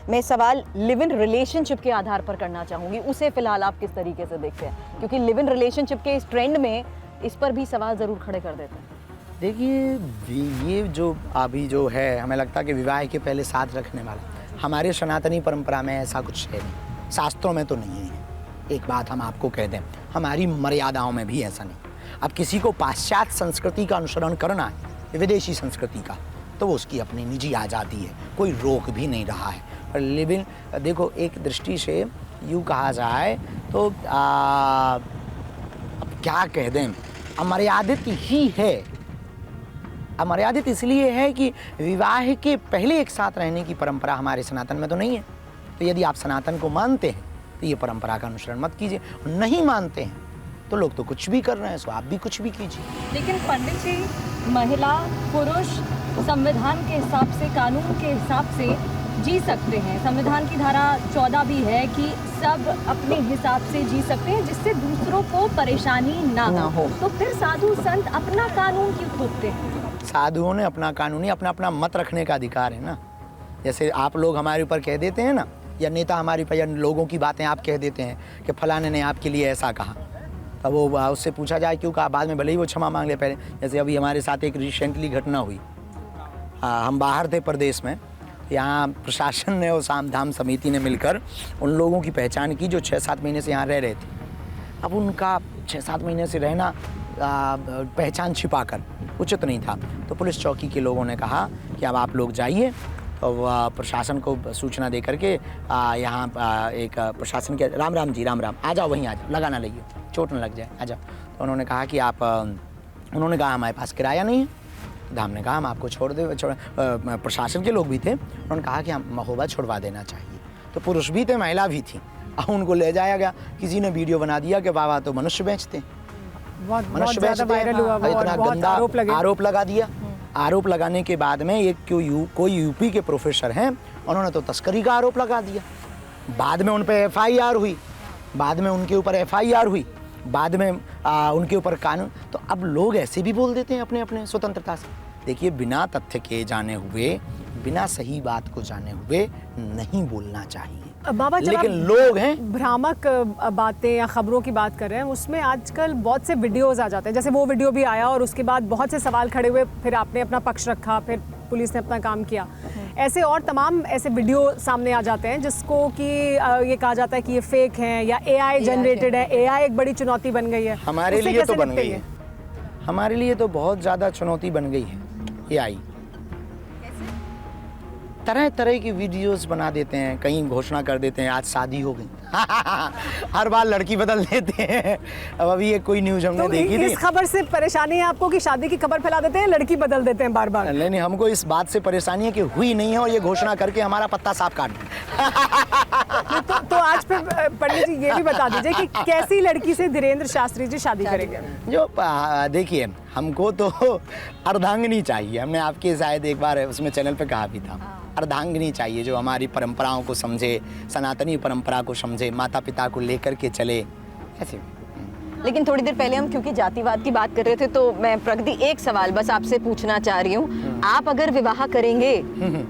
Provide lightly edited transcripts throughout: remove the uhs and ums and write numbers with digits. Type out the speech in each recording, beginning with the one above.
मैं सवाल live in relationship के आधार पर करना चाहूँगी, उसे फिलहाल आप किस तरीके से देखते हैं? क्योंकि लिव इन रिलेशनशिप के इस ट्रेंड में इस पर भी सवाल ज़रूर खड़े कर देते हैं। देखिए ये जो अभी जो है, हमें लगता है कि विवाह के पहले साथ रखने वाला, हमारे सनातनी परंपरा में ऐसा कुछ है नहीं, शास्त्रों में तो नहीं है। एक बात हम आपको कह दें, हमारी मर्यादाओं में भी ऐसा नहीं। अब किसी को पाश्चात्य संस्कृति का अनुसरण करना है, विदेशी संस्कृति का, तो वो उसकी अपनी निजी आज़ादी है, कोई रोक भी नहीं रहा है। और लिव इन, देखो एक दृष्टि से यूँ कहा जाए तो अब क्या कह दें, अमर्यादित ही है। अमर्यादित इसलिए है कि विवाह के पहले एक साथ रहने की परंपरा हमारे सनातन में तो नहीं है। तो यदि आप सनातन को मानते हैं तो ये परंपरा का अनुसरण मत कीजिए, नहीं मानते हैं तो लोग तो कुछ भी कर रहे हैं, सो आप भी कुछ भी कीजिए। लेकिन पंडित जी, महिला पुरुष संविधान के हिसाब से, कानून के हिसाब से जी सकते हैं। संविधान की धारा 14 भी है कि सब अपने हिसाब से जी सकते हैं जिससे दूसरों को परेशानी ना हो। तो फिर साधु संत अपना कानून क्यों थोपते हैं? साधुओं ने अपना कानूनी अपना अपना मत रखने का अधिकार है ना। जैसे आप लोग हमारे ऊपर कह देते हैं ना, या नेता हमारे ऊपर, या लोगों की बातें आप कह देते हैं कि फलाने ने आपके लिए ऐसा कहा, अब वो उससे पूछा जाए क्यों कहा, बाद में भले ही वो क्षमा मांग ले पहले। जैसे अभी हमारे साथ एक रिसेंटली घटना हुई, हम बाहर थे प्रदेश में, यहाँ प्रशासन ने और साम धाम समिति ने मिलकर उन लोगों की पहचान की जो 6-7 महीने से यहाँ रह रहे थे। अब उनका 6-7 महीने से रहना पहचान छिपाकर उचित नहीं था, तो पुलिस चौकी के लोगों ने कहा कि अब आप लोग जाइए, और प्रशासन को सूचना दे करके यहाँ एक प्रशासन के राम जी राम आ जाओ, वहीं आ जाओ, लगा ना लगिए, चोट न लग जाए, आ जाओ। तो उन्होंने कहा कि उन्होंने कहा हमारे पास किराया नहीं है। तो हमने कहा हम आपको प्रशासन के लोग भी थे, उन्होंने कहा कि हम महोबा छुड़वा देना चाहिए। तो पुरुष भी थे, महिला भी थी, उनको ले जाया गया। किसी ने वीडियो बना दिया कि बाबा तो मनुष्य बेचते हैं, मनुष्य बेचते हैं, इतना गंदा आरोप लगा दिया। आरोप लगाने के बाद में एक कोई यूपी के प्रोफेसर हैं, उन्होंने तो तस्करी का आरोप लगा दिया। बाद में उन पर FIR हुई, बाद में उनके ऊपर FIR हुई, बाद में उनके ऊपर कानून। तो अब लोग ऐसे भी बोल देते हैं अपने अपने स्वतंत्रता से। देखिए, बिना तथ्य के जाने हुए, बिना सही बात को जाने हुए नहीं बोलना चाहिए। बाबा, लेकिन लोग हैं भ्रामक बातें या खबरों की बात कर रहे हैं, उसमें आजकल बहुत से वीडियोस आ जाते हैं। जैसे वो वीडियो भी आया और उसके बाद बहुत से सवाल खड़े हुए, फिर आपने अपना पक्ष रखा, फिर पुलिस ने अपना काम किया। ऐसे और तमाम ऐसे वीडियो सामने आ जाते हैं जिसको कि ये कहा जाता है कि ये फेक हैं या AI जनरेटेड है। AI एक बड़ी चुनौती बन गई है हमारे लिए, तो बन गई है, हमारे लिए तो बहुत ज़्यादा चुनौती बन गई है AI। तरह तरह की वीडियोस बना देते हैं, कहीं घोषणा कर देते हैं आज शादी हो गई हर बार लड़की बदल देते हैं। अब अभी एक कोई न्यूज़ हमने देखी थी। इस खबर से परेशानी है आपको कि शादी की खबर फैला देते हैं, लड़की बदल देते हैं बार बार? नहीं, हमको इस बात से परेशानी है कि हुई नहीं है और ये घोषणा करके हमारा पत्ता साफ काट दें। तो आज पे पंडित जी ये भी बता दीजिए कि कैसी लड़की से धीरेन्द्र शास्त्री जी शादी करेंगे? जो देखिए, हमको तो अर्धांगिनी चाहिए। हमने आपके शायद एक बार उसमें चैनल पे कहा भी था, अर्धांगिनी चाहिए जो हमारी परंपराओं को समझे, सनातनी परंपरा को समझे, माता पिता को लेकर के चले, ऐसे। लेकिन थोड़ी देर पहले हम क्योंकि जातिवाद की बात कर रहे थे, तो मैं प्रगति एक सवाल बस आपसे पूछना चाह रही हूँ। आप अगर विवाह करेंगे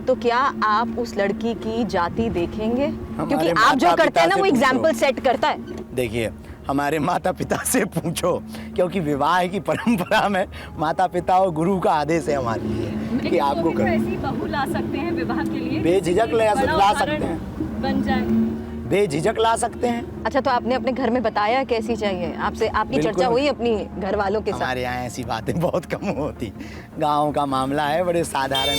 तो क्या आप उस लड़की की जाति देखेंगे? क्योंकि आप जो करते हैं ना, वो एग्जाम्पल सेट करता है। देखिए, हमारे माता पिता से पूछो, क्योंकि विवाह की परंपरा में माता पिता और गुरु का आदेश है हमारे लिए कि आपको ऐसी बहू ला सकते हैं विवाह के लिए, बेझिझक ला सकते हैं, बन जाए, बेझिझक ला सकते हैं। अच्छा, तो आपने अपने घर में बताया कैसी चाहिए? आपसे आपकी चर्चा हुई अपनी घर वालों के साथ? हमारे यहाँ ऐसी बातें बहुत कम होती, गाँव का मामला है, बड़े साधारण।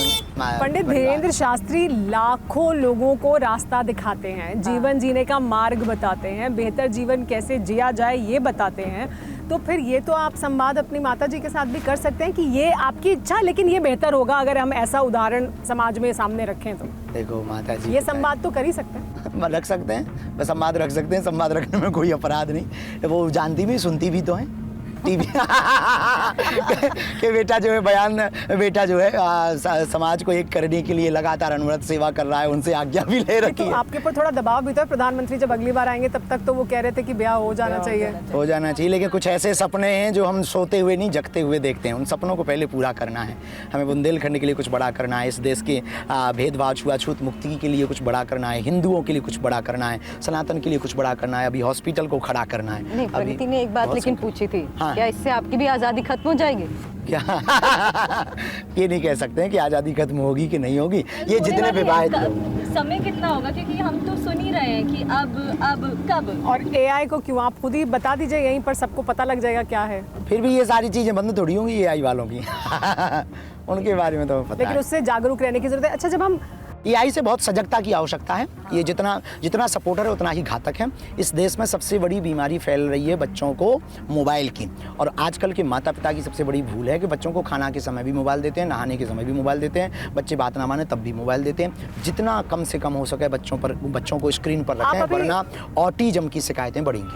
पंडित धीरेन्द्र शास्त्री लाखों लोगों को रास्ता दिखाते हैं, जीवन जीने का मार्ग बताते हैं, बेहतर जीवन कैसे जिया जाए ये बताते हैं। तो फिर ये तो आप संवाद अपनी माता जी के साथ भी कर सकते हैं कि ये आपकी इच्छा, लेकिन ये बेहतर होगा अगर हम ऐसा उदाहरण समाज में सामने रखें। तो देखो माता जी, ये संवाद तो कर ही सकते हैं, रख सकते हैं, बस संवाद रख सकते हैं, संवाद रखने में कोई अपराध नहीं। वो जानती भी सुनती भी तो हैं। टीवी कि बेटा जो है बयान, बेटा जो है समाज को एक करने के लिए लगातार अनवरत सेवा कर रहा है, उनसे आज्ञा भी ले रखी तो है। आपके ऊपर थोड़ा दबाव भी था, प्रधानमंत्री जब अगली बार आएंगे तब तक तो वो कह रहे थे कि ब्याह हो जाना चाहिए। हो जाना चाहिए, लेकिन कुछ ऐसे सपने हैं जो हम सोते हुए नहीं जगते हुए देखते हैं। उन सपनों को पहले पूरा करना है। हमें बुंदेलखंड के लिए कुछ बड़ा करना है, इस देश के भेदभाव छुआछूत मुक्ति के लिए कुछ बड़ा करना है, हिंदुओं के लिए कुछ बड़ा करना है, सनातन के लिए कुछ बड़ा करना है, अभी हॉस्पिटल को खड़ा करना है। नहीं, प्रगति ने एक बात बहुत लेकिन से- पूछी थी, हाँ। क्या इससे आपकी भी आज़ादी खत्म हो जाएगी? क्या ये नहीं कह सकते हैं कि आज़ादी खत्म होगी कि नहीं होगी। ये जितने विवाहित लोग, समय कितना होगा, क्योंकि हम तो सुन ही रहे हैं कि अब कब। और एआई को क्यों, आप खुद ही बता दीजिए, यहीं पर सबको पता लग जाएगा क्या है। फिर भी ये सारी चीज़ें बंद थोड़ी होंगी एआई वालों की उनके बारे में तो पता लेकिन है। उससे जागरूक रहने की जरूरत है। अच्छा, जब हम एआई से बहुत सजगता की आवश्यकता है। ये जितना सपोर्टर है उतना ही घातक है। इस देश में सबसे बड़ी बीमारी फैल रही है बच्चों को मोबाइल की, और आजकल के माता पिता की सबसे बड़ी भूल है कि बच्चों को खाना के समय भी मोबाइल देते हैं, नहाने के समय भी मोबाइल देते हैं, बच्चे बात ना माने तब भी मोबाइल देते हैं। जितना कम से कम हो सके बच्चों को स्क्रीन पर रखें, अभी- वरना ऑटिज्म की शिकायतें बढ़ेंगी।